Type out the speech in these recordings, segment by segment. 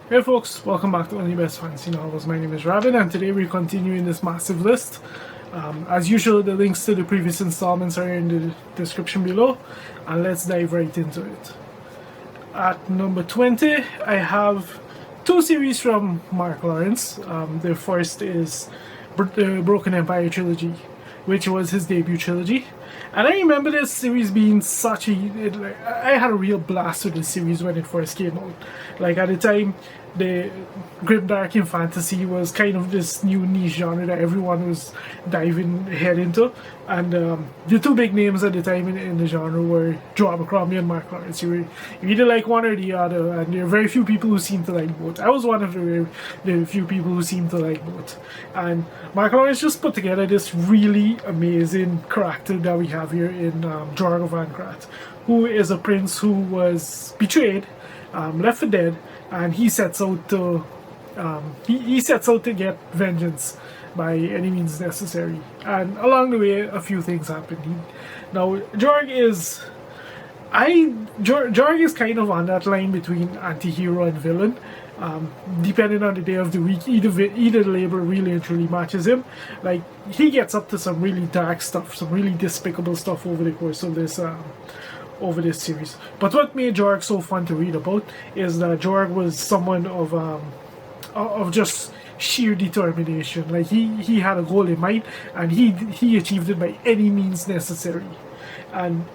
Hey folks, welcome back to Only Best Fantasy Novels. My name is Robin, and today we're continuing this massive list. As usual, the links to the previous installments are in the description below, and let's dive right into it. At number 20, I have two series from Mark Lawrence. The first is the Broken Empire trilogy, which was his debut trilogy. And I remember this series being such a... I had a real blast with this series when it first came out. Like, at the time, the grimdark in fantasy was kind of this new niche genre that everyone was diving head into. And the two big names at the time in the genre were Joe Abercrombie and Mark Lawrence. You either like one or the other, and there are very few people who seem to like both. I was one of the few people who seem to like both. And Mark Lawrence just put together this really amazing character that we have here in Jorg van Krat, who is a prince who was betrayed, left for dead, and he sets out to he sets out to get vengeance by any means necessary. And along the way, a few things happen. Now, Jorg is kind of on that line between anti-hero and villain. Depending on the day of the week, either label really and truly matches him. Like, he gets up to some really dark stuff, some really despicable stuff over the course of this series. But what made Jorg so fun to read about is that Jorg was someone of just sheer determination. Like, he had a goal in mind, and he achieved it by any means necessary. And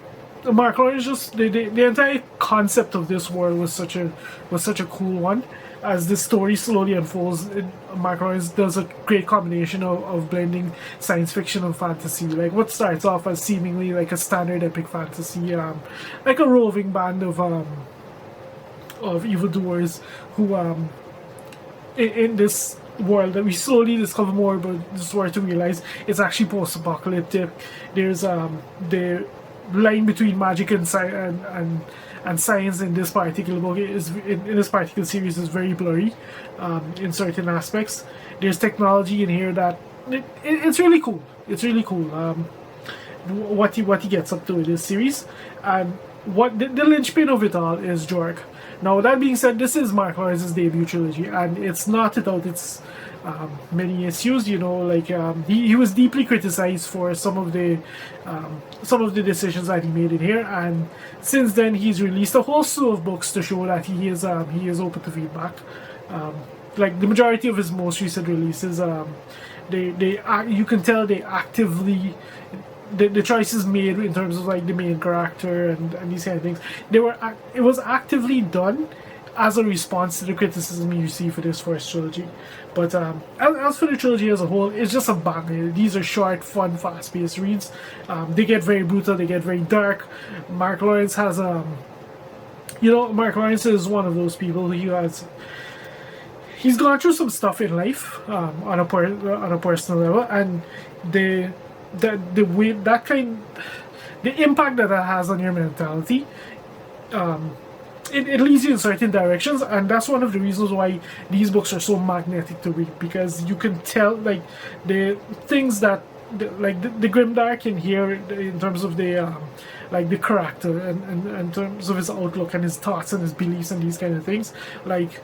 Mark Lawrence, just the entire concept of this world was such a cool one. As the story slowly unfolds, Mark Lawrence does a great combination of blending science fiction and fantasy. Like, what starts off as seemingly like a standard epic fantasy, like a roving band of evildoers who in this world that we slowly discover more about this world to realize it's actually post-apocalyptic. There's the line between magic and science in this particular book in this particular series is very blurry in certain aspects. There's technology in here that it's really cool. It's really cool what he gets up to in this series, and what the linchpin of it all is Jorg. Now, that being said, this is Mark Lawrence's debut trilogy, and it's not without its many issues. He was deeply criticized for some of the decisions that he made in here, and since then he's released a whole slew of books to show that he is open to feedback. Like, the majority of his most recent releases, you can tell they actively. The choices made in terms of like the main character and these kind of things, it was actively done as a response to the criticism you see for this first trilogy. But as for the trilogy as a whole, it's just a banger. These are short, fun, fast-paced reads. They get very brutal, they get very dark. Mark Lawrence has Mark Lawrence is one of those people who he's gone through some stuff in life on a personal level, and the impact that has on your mentality, it leads you in certain directions, and that's one of the reasons why these books are so magnetic to read, because you can tell like the things that the grimdark in here in terms of the character and in terms of his outlook and his thoughts and his beliefs and these kind of things. Like,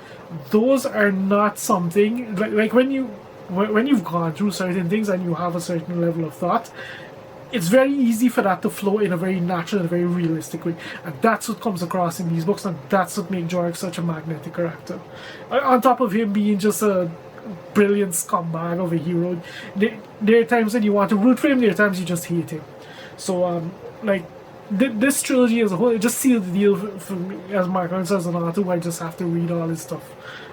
those are not something like when you've gone through certain things and you have a certain level of thought, it's very easy for that to flow in a very natural and very realistic way, and that's what comes across in these books, and that's what makes Jorg such a magnetic character. On top of him being just a brilliant scumbag of a hero, there are times when you want to root for him, there are times you just hate him. So this trilogy as a whole, it just sealed the deal for me as Mark Lawrence as an author. I just have to read all his stuff.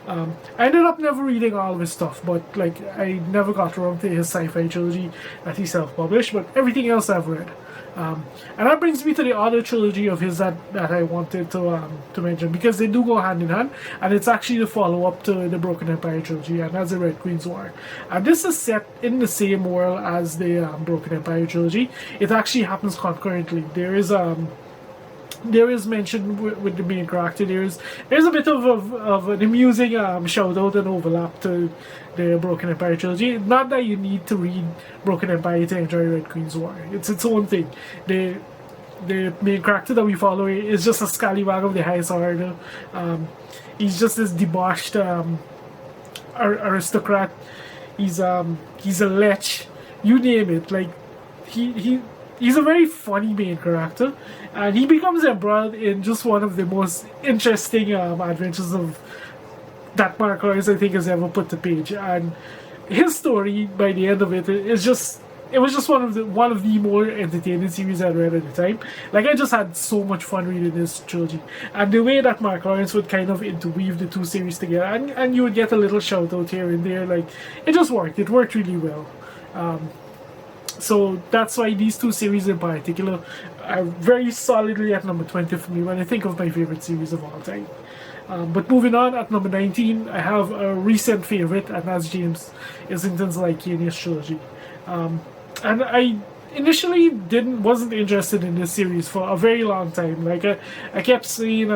I ended up never reading all of his stuff, but I never got around to his sci-fi trilogy that he self-published, but everything else I've read. And that brings me to the other trilogy of his that I wanted to mention, because they do go hand in hand, and it's actually the follow-up to the Broken Empire trilogy, and that's the Red Queen's War. And this is set in the same world as the Broken Empire trilogy. It actually happens concurrently. There is mention with the main character. There's a bit of an amusing shout out and overlap to the Broken Empire trilogy. Not that you need to read Broken Empire to enjoy Red Queen's War. It's its own thing. The main character that we follow is just a scallywag of the highest order. He's just this debauched aristocrat. He's a lech, you name it. Like he's a very funny main character, and he becomes embroiled in just one of the most interesting adventures of that Mark Lawrence I think has ever put to page. And his story by the end of it is just. It was just one of the more entertaining series I read at the time. Like, I just had so much fun reading this trilogy, and the way that Mark Lawrence would kind of interweave the two series together, and you would get a little shout out here and there. Like, it just worked. It worked really well. So that's why these two series in particular are very solidly at number 20 for me when I think of my favorite series of all time. But moving on, at number 19, I have a recent favorite, and that's James Islington's Lycaonius trilogy. And I initially wasn't interested in this series for a very long time. Like, I kept seeing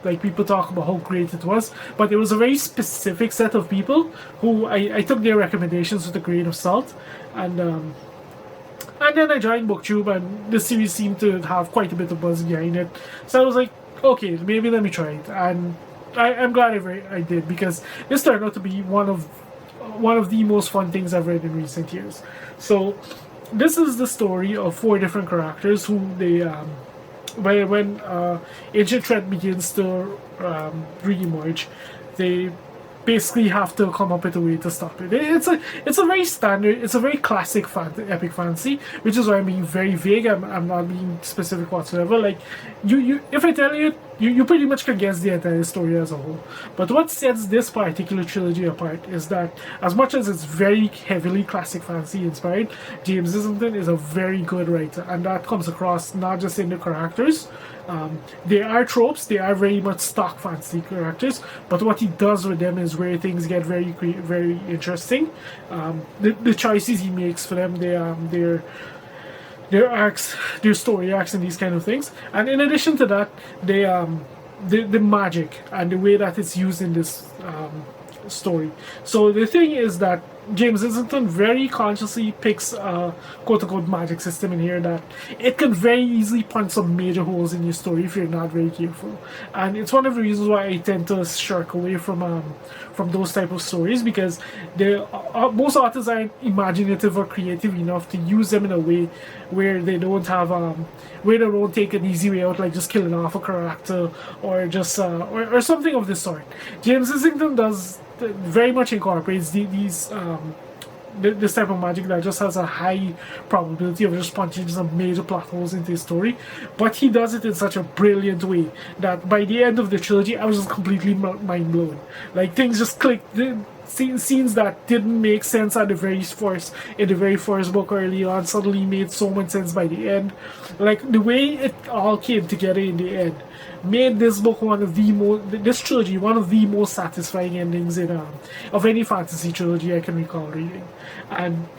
like people talk about how great it was, but there was a very specific set of people who I took their recommendations with a grain of salt, and then I joined booktube, and this series seemed to have quite a bit of buzz behind it. So I was like, okay, maybe let me try it, and I'm glad I did, because this turned out to be one of the most fun things I've read in recent years. So this is the story of 4 different characters who they when ancient threat begins to re-emerge, they basically have to come up with a way to stop it. It's a very standard, it's a very classic epic fantasy, which is why I'm being very vague. I'm not being specific whatsoever. Like, you if I tell you, you pretty much can guess the entire story as a whole. But what sets this particular trilogy apart is that, as much as it's very heavily classic fantasy inspired, James Islington is a very good writer, and that comes across not just in the characters. They are tropes, they are very much stock fantasy characters, but what he does with them is where things get very interesting. The choices he makes for them, their arcs, their story arcs, and these kind of things. And in addition to that, the magic and the way that it's used in this story. So the thing is that James Islington very consciously picks a quote-unquote magic system in here that it can very easily punch some major holes in your story if you're not very careful. And it's one of the reasons why I tend to shirk away from those type of stories, because most authors aren't imaginative or creative enough to use them in a way where they don't have where they don't take an easy way out, like just killing off a character or just or something of this sort. James Islington does very much incorporates this type of magic that just has a high probability of just punching some major plot holes into his story, but he does it in such a brilliant way that by the end of the trilogy I was just completely mind blown. Like, things just clicked. Scenes that didn't make sense in the very first book early on suddenly made so much sense by the end. Like, the way it all came together in the end made this book this trilogy one of the most satisfying endings of any fantasy trilogy I can recall reading. And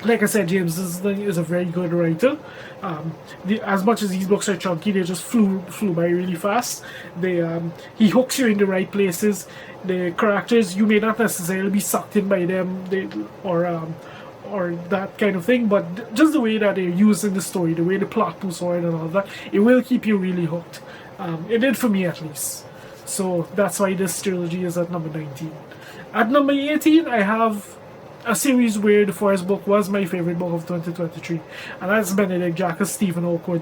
like I said, James is a very good writer. As much as these books are chunky, they just flew by really fast. He hooks you in the right places. The characters, you may not necessarily be sucked in by them, or that kind of thing, but just the way that they're used in the story, the way the plot moves forward and all that, it will keep you really hooked. It did for me, at least. So that's why this trilogy is at number 19. At number 18, I have a series where the first book was my favorite book of 2023, and that's Benedict Jacka's Stephen Oakwood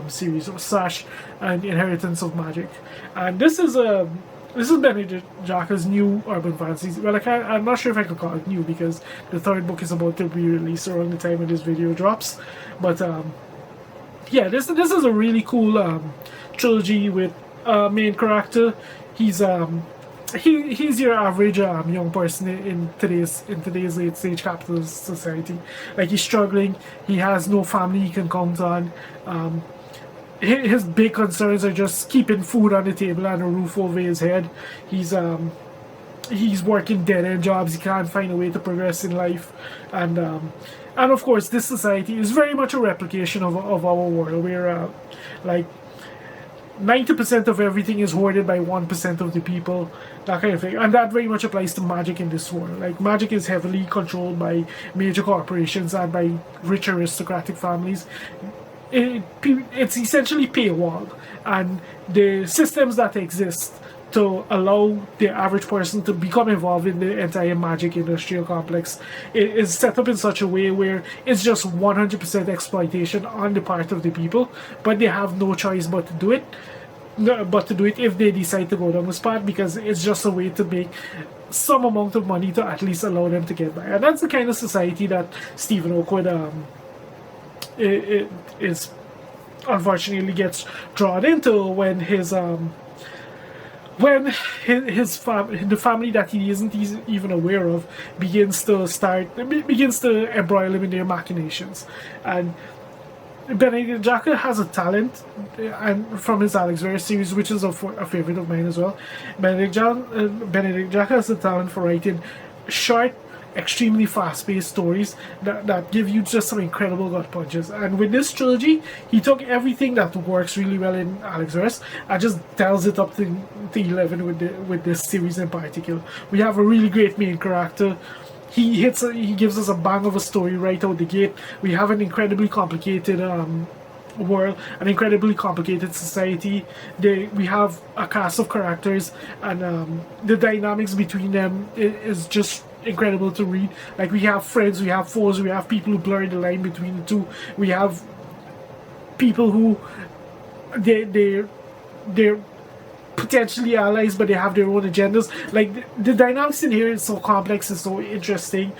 series, Sash and Inheritance of Magic. And this is Benedict Jacka's new urban fantasy. Well, I'm not sure if I can call it new, because the 3rd book is about to be released around the time when this video drops. But yeah, this is a really cool trilogy with a main character. He's your average young person in today's late stage capitalist society. Like, he's struggling. He has no family he can count on. His big concerns are just keeping food on the table and a roof over his head. He's working dead-end jobs. He can't find a way to progress in life, and of course, this society is very much a replication of our world, where like 90% of everything is hoarded by 1% of the people, that kind of thing. And that very much applies to magic in this world. Like, magic is heavily controlled by major corporations and by rich aristocratic families. It's essentially paywalled, and the systems that exist to allow the average person to become involved in the entire magic industrial complex is set up in such a way where it's just 100% exploitation on the part of the people, but they have no choice but to do it. But to do it if they decide to go down this path, because it's just a way to make some amount of money to at least allow them to get by. And that's the kind of society that Stephen Oakwood is unfortunately gets drawn into when the family that he isn't even aware of begins to embroil him in their machinations. And Benedict Jacka has a talent, and from his Alex Verus series, which is a favorite of mine as well. Benedict Jacka has a talent for writing short, extremely fast-paced stories that give you just some incredible gut punches. And with this trilogy, he took everything that works really well in Alex Verus and just dials it up to 11 with this series in particular. We have a really great main character. He gives us a bang of a story right out the gate. We have an incredibly complicated world, an incredibly complicated society. We have a cast of characters, and the dynamics between them is just incredible to read. Like, we have friends, we have foes, we have people who blur the line between the two. We have people who they're potentially allies, but they have their own agendas. Like, the dynamics in here is so complex and so interesting.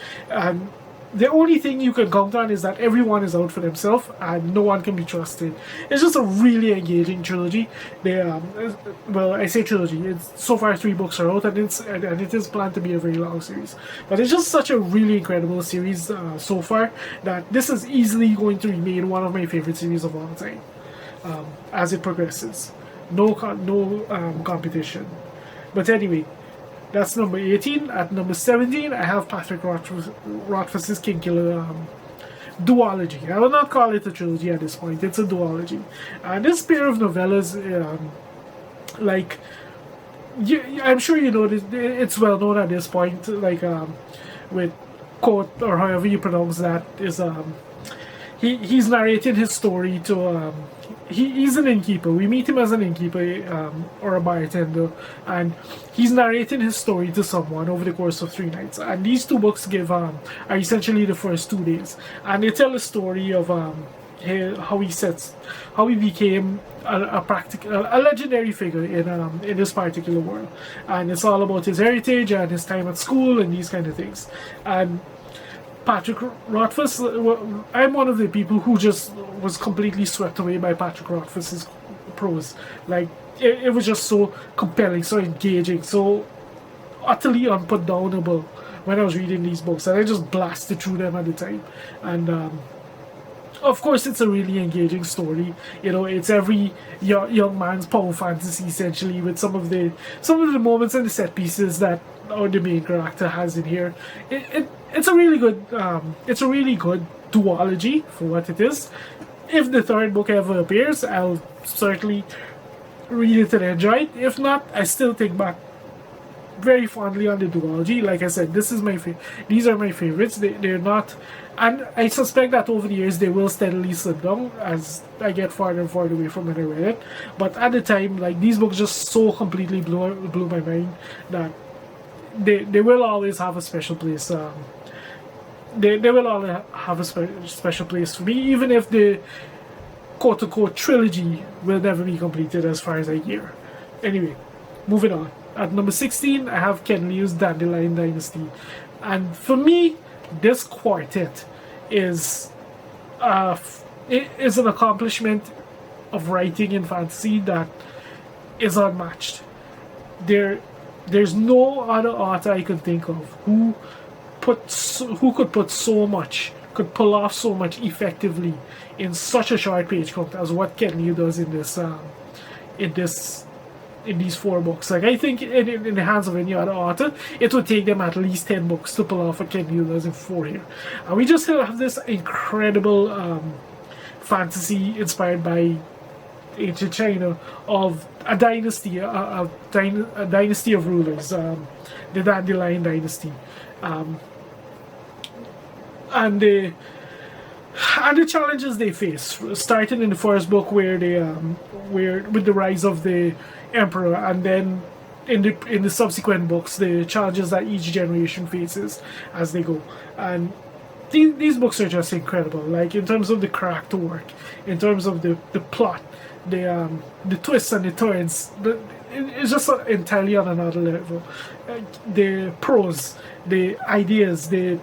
The only thing you can count on is that everyone is out for themselves and no one can be trusted. It's just a really engaging trilogy. Well, I say trilogy. It's so far 3 books are out, and it is planned to be a very long series. But it's just such a really incredible series so far that this is easily going to remain one of my favorite series of all time as it progresses. No competition. But anyway, that's number 18. At number 17, I have Patrick Rothfuss's Kingkiller duology. I will not call it a trilogy at this point. It's a duology. And this pair of novellas, I'm sure you know this. It's well known at this point. With Court, or however you pronounce that, is he's narrating his story to he's an innkeeper. We meet him as an innkeeper or a bartender, and he's narrating his story to someone over the course of 3 nights. And these 2 books are essentially the first 2 days, and they tell a story of how he became a legendary figure in this particular world, and it's all about his heritage and his time at school and these kind of things. And Patrick Rothfuss, I'm one of the people who just was completely swept away by Patrick Rothfuss's prose. Like, it was just so compelling, so engaging, so utterly unputdownable when I was reading these books, and I just blasted through them at the time. And of course, it's a really engaging story. You know, it's every young man's power fantasy, essentially, with some of the moments and the set pieces that the main character has in here. It's a really good duology for what it is. If the 3rd book ever appears, I'll certainly read it and enjoy it. If not, I still think back very fondly on the duology. Like I said, these are my favorites. They're not, and I suspect that over the years they will steadily slip down as I get farther and farther away from when I read it. But at the time, like, these books just so completely blew my mind that they will always have a special place. They will all have a special place for me, even if the quote-unquote trilogy will never be completed as far as I hear. Anyway, moving on. At number 16, I have Ken Liu's Dandelion Dynasty. And for me, this quartet is an accomplishment of writing in fantasy that is unmatched. There's no other author I could think of who could pull off so much effectively in such a short page count as what Ken Liu does in these 4 books. Like, I think in the hands of any other author, it would take them at least 10 books to pull off what Ken Liu does in 4 here. And we just have this incredible fantasy inspired by ancient China of a dynasty, a dynasty of rulers, the Dandelion Dynasty. And the challenges they face, starting in the first book where with the rise of the emperor, and then in the subsequent books, the challenges that each generation faces as they go. And these books are just incredible, like in terms of the character work, in terms of the plot, the twists and the turns. It's just entirely on another level. The prose, the ideas, the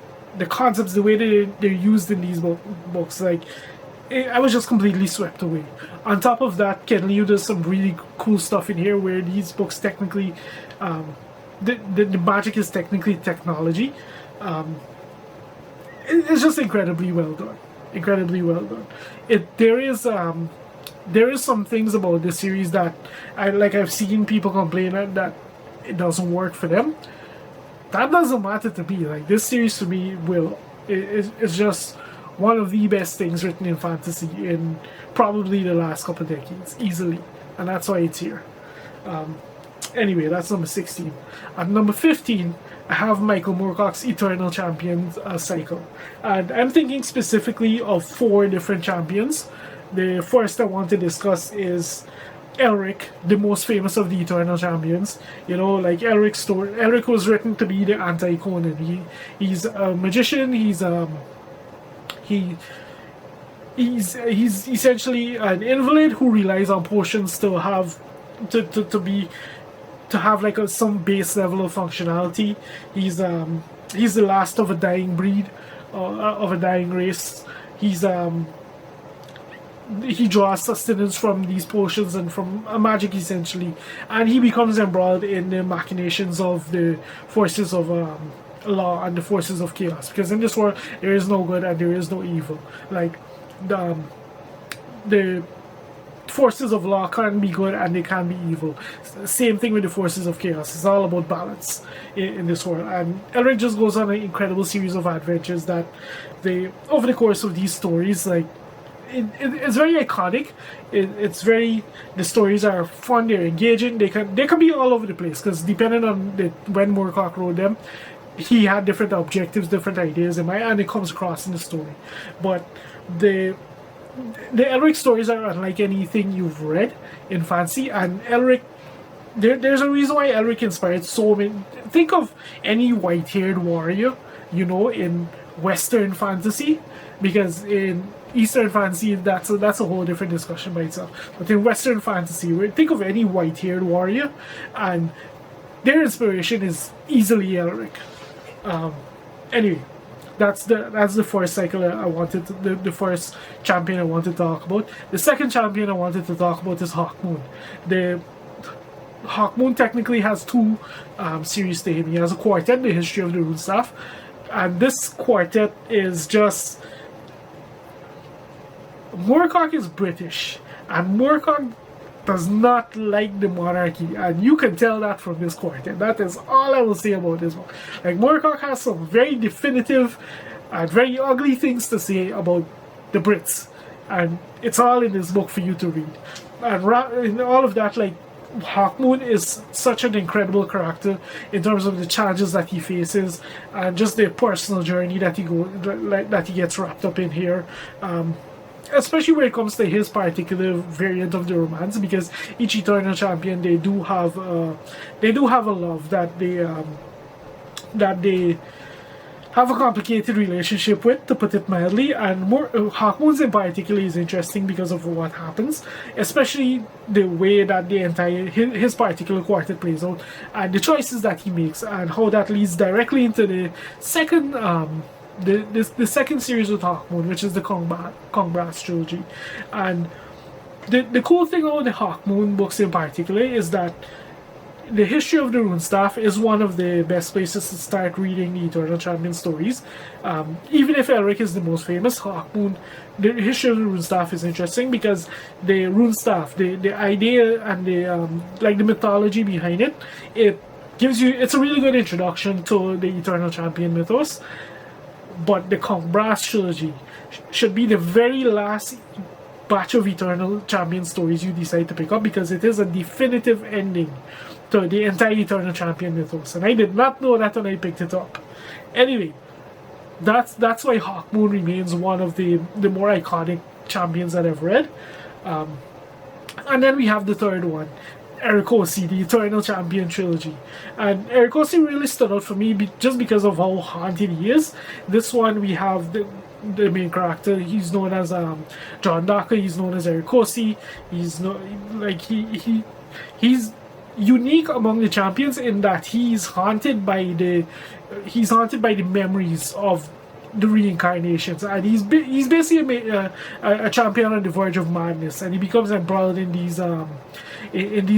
concepts, the way they're used in these books, like I was just completely swept away. On top of that, Ken Liu does some really cool stuff in here where these books technically, the magic is technically technology. It's just incredibly well done. Incredibly well done. There is some things about this series that I've seen people complain that it doesn't work for them. That doesn't matter to me. Like, this series to me it's just one of the best things written in fantasy in probably the last couple of decades, easily, and that's why it's here. Anyway, that's number 16. At number 15, I have Michael Moorcock's Eternal Champions cycle, and I'm thinking specifically of 4 different champions. The first I want to discuss is Elric, the most famous of the Eternal Champions. You know, like Elric's story. Elric was written to be the anti-Conan. He's a magician. He's essentially an invalid who relies on potions to have like some base level of functionality. He's the last of a dying breed, of a dying race. He draws sustenance from these potions and from magic, essentially, and he becomes embroiled in the machinations of the forces of law and the forces of chaos, because in this world there is no good and there is no evil. Like, the forces of law can be good and they can be evil. Same thing with the forces of chaos. It's all about balance in this world. And Elric just goes on an incredible series of adventures that over the course of these stories, like, it's very iconic. The stories are fun, they're engaging, they can be all over the place, because depending on when Moorcock wrote them, he had different objectives, different ideas in mind, and it comes across in the story. But the Elric stories are unlike anything you've read in fantasy, and Elric, there's a reason why Elric inspired so many. Think of any white-haired warrior, in Western fantasy, because in Eastern fantasy, that's a whole different discussion by itself. But in Western fantasy, think of any white-haired warrior, and their inspiration is easily Elric. Anyway, that's the first cycle I wanted the first champion I wanted to talk about. The second champion I wanted to talk about is Hawkmoon. The Hawkmoon technically has 2 series to him. He has a quartet, The History of the Runestaff, and this quartet is just. Moorcock is British, and Moorcock does not like the monarchy, and you can tell that from this quartet. That is all I will say about this one. Like, Moorcock has some very definitive and very ugly things to say about the Brits, and it's all in this book for you to read. And in all of that, like, Hawkmoon is such an incredible character in terms of the challenges that he faces and just the personal journey that he gets wrapped up in here. Especially when it comes to his particular variant of the romance, because each Eternal Champion, they do have a love that they have a complicated relationship with, to put it mildly. And Hawkmoon's in particular is interesting because of what happens, especially the way that the entire his particular quartet plays out, and the choices that he makes, and how that leads directly into the second the second series with Hawkmoon, which is the Congrass trilogy. And the cool thing about the Hawkmoon books in particular is that the History of the Runestaff is one of the best places to start reading the Eternal Champion stories. Even if Elric is the most famous, Hawkmoon, the History of the Runestaff is interesting because the Runestaff, the idea and the mythology behind it, it's a really good introduction to the Eternal Champion mythos. But the Congrass trilogy should be the very last batch of Eternal Champion stories you decide to pick up, because it is a definitive ending to the entire Eternal Champion mythos, and I did not know that when I picked it up. Anyway, that's why Hawkmoon remains one of the more iconic champions that I've read. And then we have the third one, Erikosi, the Eternal Champion trilogy. And Erikosi really stood out for me just because of how haunted he is. This one we have the main character. He's known as John Daka. He's known as Erikosi. He's no like he's unique among the champions in that he's haunted by the memories of the reincarnations, and he's basically a champion on the verge of madness, and he becomes embroiled in these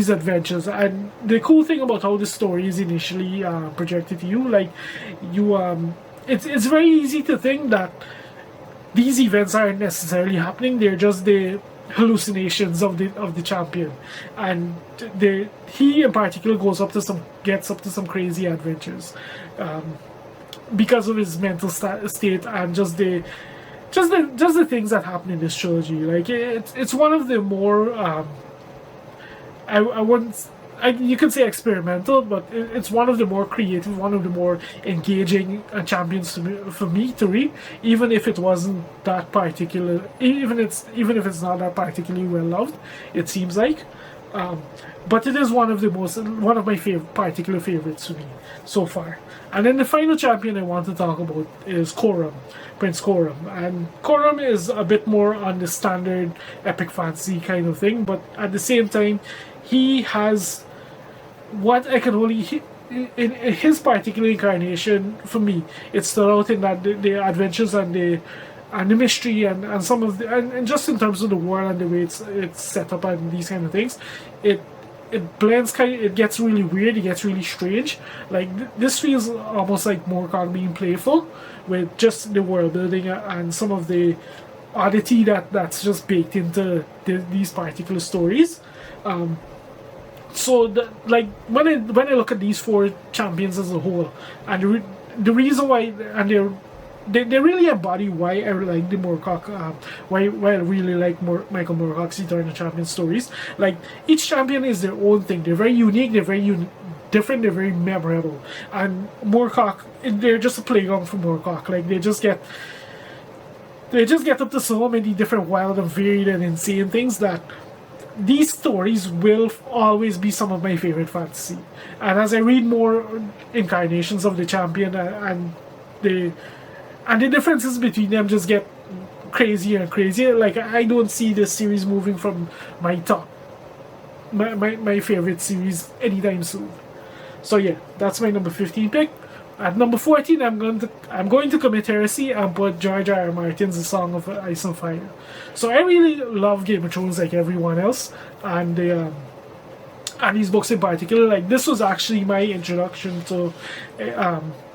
adventures. And the cool thing about how the story is initially projected to you, like it's very easy to think that these events aren't necessarily happening. They're just the hallucinations of the champion, and he in particular gets up to some crazy adventures because of his mental state and just the things that happen in this trilogy. Like it's one of the more you could say experimental, but it's one of the more creative, one of the more engaging champions for me to read, even if it wasn't that particular, even if it's not that particularly well loved, it seems like. But it is one of my particular favorites for me so far. And then the final champion I want to talk about is Coram, Prince Coram. And Coram is a bit more on the standard epic fantasy kind of thing, but at the same time, he has what I can only in his particular incarnation. For me, it stood out in that the adventures and the mystery and some of the and just in terms of the world and the way it's set up and these kind of things, it blends it gets really weird, it gets really strange. Like this feels almost like Moorcock being playful with just the world building and some of the oddity that's just baked into these particular stories. So like when I look at these four champions as a whole, and the reason why, and they really embody why I like the Moorcock, why I really like Michael Moorcock's Eternal Champion stories. Like each champion is their own thing. They're very unique. They're very different. They're very memorable. And Moorcock, they're just a playground for Moorcock. Like they just get up to so many different wild and varied and insane things that these stories will always be some of my favorite fantasy. And as I read more incarnations of the champion and the differences between them just get crazier and crazier. Like I don't see this series moving from my top, my favorite series anytime soon. So yeah, that's my number 15 pick. At number 14, I'm going to commit heresy and put George R. R. Martin's A Song of Ice and Fire. So I really love Game of Thrones like everyone else, and these books in particular. Like this was actually my introduction to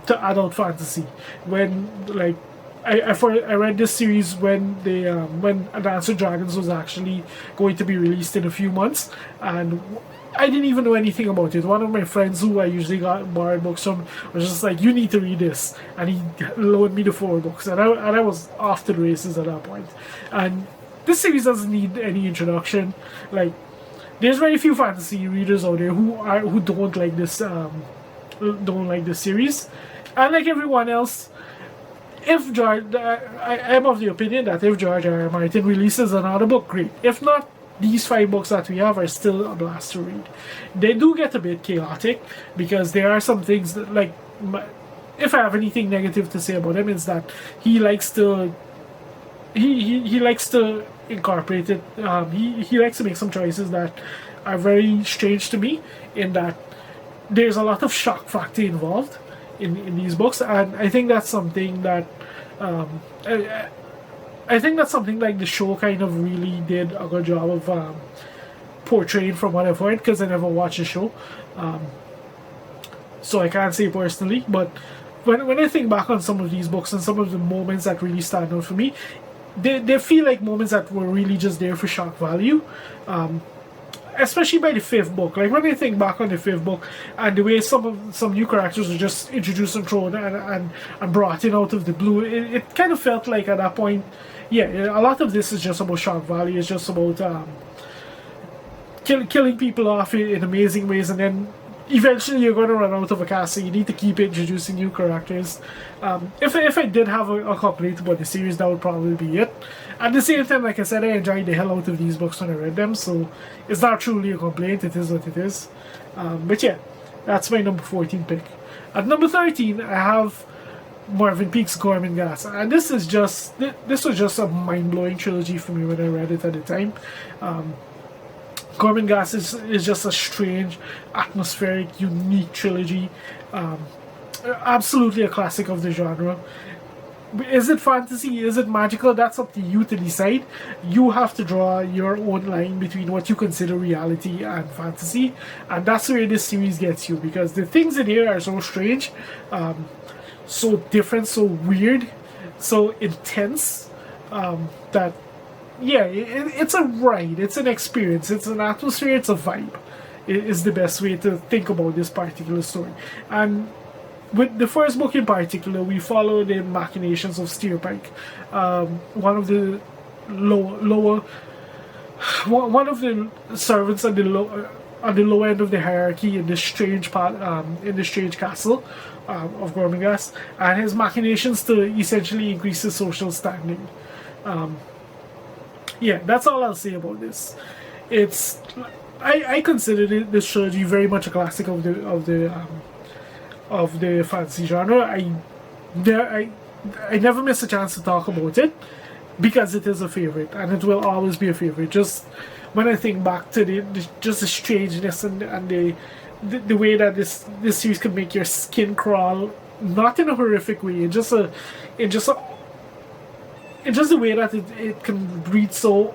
adult fantasy. When like I read this series when A Dance with Dragons was actually going to be released in a few months, and I didn't even know anything about it. One of my friends who I usually got borrowed books from was just like, "You need to read this," and he loaned me the 4 books, and I was off to the races at that point. And this series doesn't need any introduction. Like, there's very few fantasy readers out there who don't like this series, and like everyone else, I'm of the opinion that if George R. R. Martin releases another book, great. If not, these 5 books that we have are still a blast to read. They do get a bit chaotic because there are some things that, like, if I have anything negative to say about him, it's that he likes to incorporate it. He likes to make some choices that are very strange to me, in that there's a lot of shock factor involved in these books, and I think that's something that I think that's something like the show kind of really did a good job of portraying, from what I've heard, because I never watched the show, so I can't say personally. But when I think back on some of these books and some of the moments that really stand out for me, they feel like moments that were really just there for shock value. Especially by the 5th book. Like when I think back on the 5th book and the way some new characters were just introduced and thrown and brought in out of the blue, it kind of felt like at that point, yeah, a lot of this is just about shock value. It's just about killing people off in amazing ways, and then eventually you're going to run out of a cast, so you need to keep introducing new characters. If I did have a complaint about the series, that would probably be it. At the same time, like I said, I enjoyed the hell out of these books when I read them, so it's not truly a complaint, it is what it is. But yeah, that's my number 14 pick. At number 13, I have Mervyn Peake's Gormenghast, and this was just a mind-blowing trilogy for me when I read it at the time. Gormenghast is just a strange, atmospheric, unique trilogy. Absolutely a classic of the genre. Is it fantasy? Is it magical? That's up to you to decide. You have to draw your own line between what you consider reality and fantasy, and that's where this series gets you, because the things in here are so strange, so different, so weird, so intense, that yeah, it's a ride, it's an experience, it's an atmosphere, it's a vibe. It is the best way to think about this particular story. And with the first book in particular, we follow the machinations of Steerpike, one of the one of the servants at the low end of the hierarchy in this strange castle of Gormenghast, and his machinations to essentially increase his social standing. Yeah, that's all I'll say about this. I consider this trilogy very much a classic of the fantasy genre. I never miss a chance to talk about it because it is a favorite, and it will always be a favorite. Just when I think back to the strangeness and the way that this series can make your skin crawl, not in a horrific way, just the way that it can read so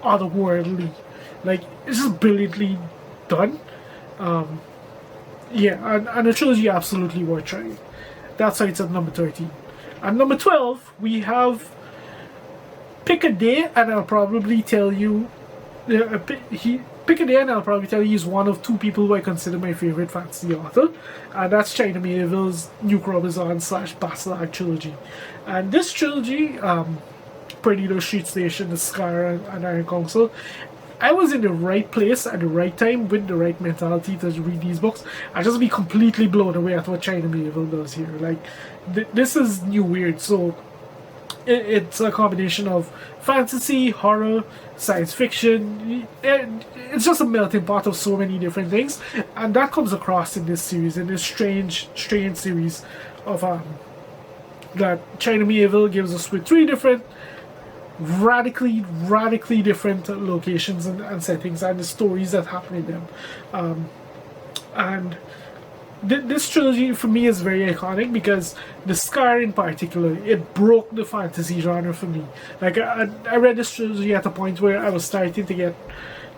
otherworldly. Like, it's just brilliantly done. Yeah, and the trilogy absolutely worth trying. That's why it's at number 13. At number 12, we have Pick a Day, and I'll probably tell you Pick a Day, and I'll probably tell you he's one of two people who I consider my favorite fantasy author, and that's China Miéville's New Crobuzon / Bastard trilogy. And this trilogy, Perdido Street Station, The Scar, and Iron Council, I was in the right place at the right time with the right mentality to read these books. I'd just be completely blown away at what China Miéville does here. Like, this is new weird. So it's a combination of fantasy, horror, science fiction. It's just a melting pot of so many different things, and that comes across in this series, in this strange series of that China Miéville gives us with 3 different radically different locations and settings, and the stories that happen in them. And this trilogy for me is very iconic because The Scar in particular, it broke the fantasy genre for me. Like, I read this trilogy at a point where I was starting to get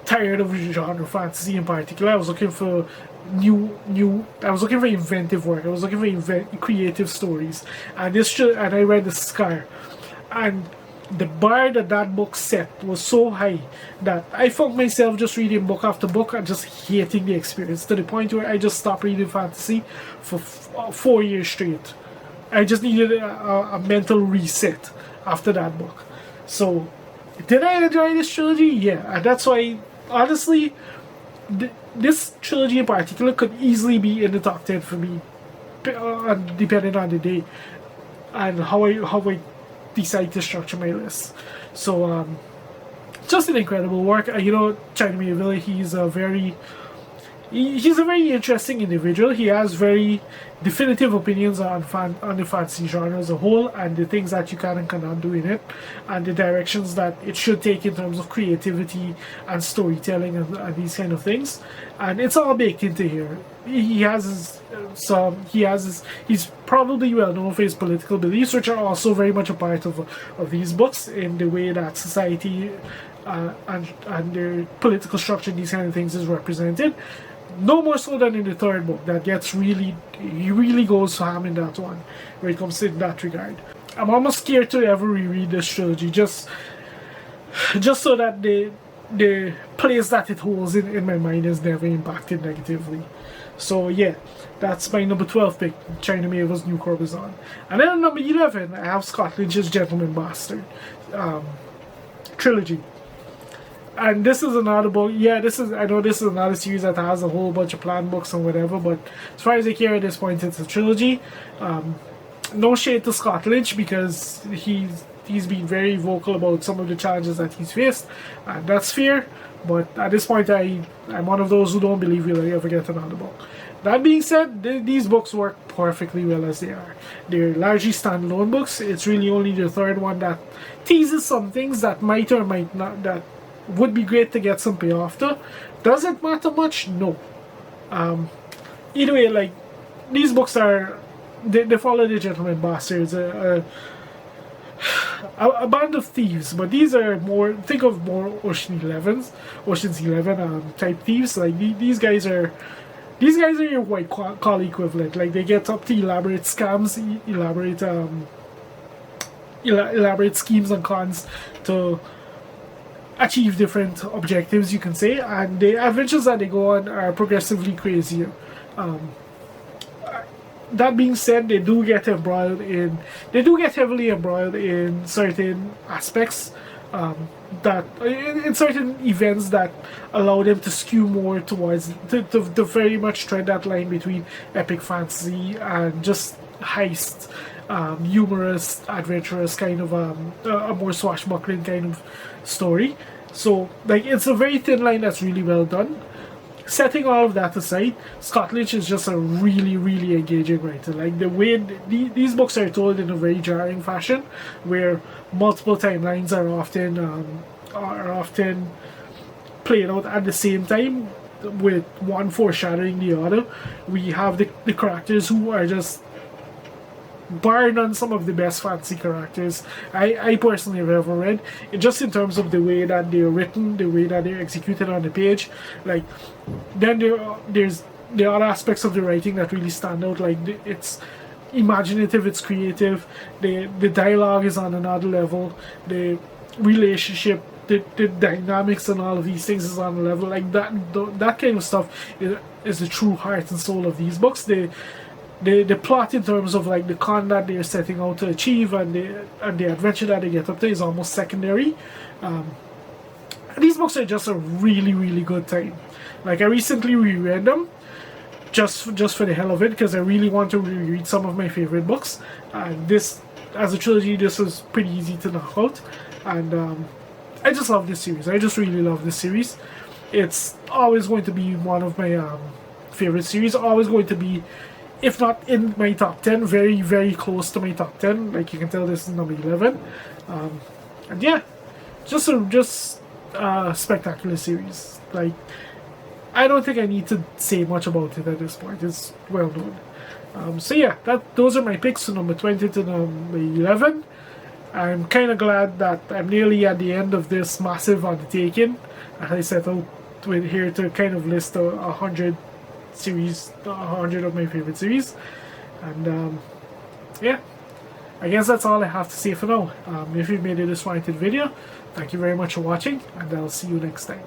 tired of genre fantasy in particular. I was looking for I was looking for inventive work. I was looking for creative stories, and I read The Scar, and the bar that book set was so high that I found myself just reading book after book and just hating the experience, to the point where I just stopped reading fantasy for 4 years straight. I just needed a mental reset after that book. So, did I enjoy this trilogy? Yeah, and that's why, honestly, this trilogy in particular could easily be in the top 10 for me, depending on the day and how I decide to structure my list. So just an incredible work. China Miéville, he's a very interesting individual. He has very definitive opinions on the fantasy genre as a whole, and the things that you can and cannot do in it, and the directions that it should take in terms of creativity and storytelling and these kind of things. And it's all baked into here. He's probably well known for his political beliefs, which are also very much a part of these books, in the way that society and their political structure, these kind of things, is represented. No more so than in the third book. That gets he really goes ham in that one, when it comes to that regard. I'm almost scared to ever reread this trilogy, just so that the place that it holds in my mind is never impacted negatively. So yeah, that's my number 12 pick, China Miéville's New Crobuzon. And then at number 11, I have Scott Lynch's Gentleman Bastard trilogy. and this is another book. Yeah, I know this is another series that has a whole bunch of planned books and whatever, but as far as I care at this point, it's a trilogy. No shade to Scott Lynch, because he's been very vocal about some of the challenges that he's faced, and that's fair. But at this point, I'm one of those who don't believe we'll ever get another book. That being said, these books work perfectly well as they are. They're largely standalone books. It's really only the third one that teases some things that might or might not, that would be great to get some payoff to. Does it matter much? No. Either way, like, these books are, they follow the Gentleman Bastards, a band of thieves, but these are more, think of more Ocean's 11 type thieves. Like, these guys are your white collar equivalent. Like, they get up to elaborate scams, elaborate schemes and cons to achieve different objectives, you can say, and the adventures that they go on are progressively crazier. That being said, they do get heavily embroiled in certain aspects, that in certain events that allow them to skew more towards to very much tread that line between epic fantasy and just heist, humorous, adventurous kind of a more swashbuckling kind of story. So, like, it's a very thin line that's really well done. Setting all of that aside, Scott Lynch is just a really, really engaging writer. Like, the way these books are told in a very jarring fashion, where multiple timelines are often played out at the same time, with one foreshadowing the other. We have the characters who are just, bar none, some of the best fantasy characters I personally have ever read, just in terms of the way that they're written, the way that they're executed on the page. Like, then there's the other aspects of the writing that really stand out. Like, it's imaginative, it's creative, the dialogue is on another level, the relationship, the dynamics and all of these things is on a level. Like, that kind of stuff is the true heart and soul of these books. The plot, in terms of, like, the con that they're setting out to achieve and the adventure that they get up to, is almost secondary. These books are just a really, really good time. Like, I recently reread them just for the hell of it, because I really want to reread some of my favorite books. And this, as a trilogy, this was pretty easy to knock out. And I just love this series. I just really love this series. It's always going to be one of my favorite series. Always going to be, if not in my top 10, very, very close to my top 10. Like, you can tell this is number 11. And yeah, just a spectacular series. Like, I don't think I need to say much about it at this point. It's well known. So yeah, those are my picks from number 20 to number 11. I'm kind of glad that I'm nearly at the end of this massive undertaking. As I set out here to kind of list 100 series, 100 of my favorite series. And yeah, I guess that's all I have to say for now. If you've made it this far into the video, thank you very much for watching, and I'll see you next time.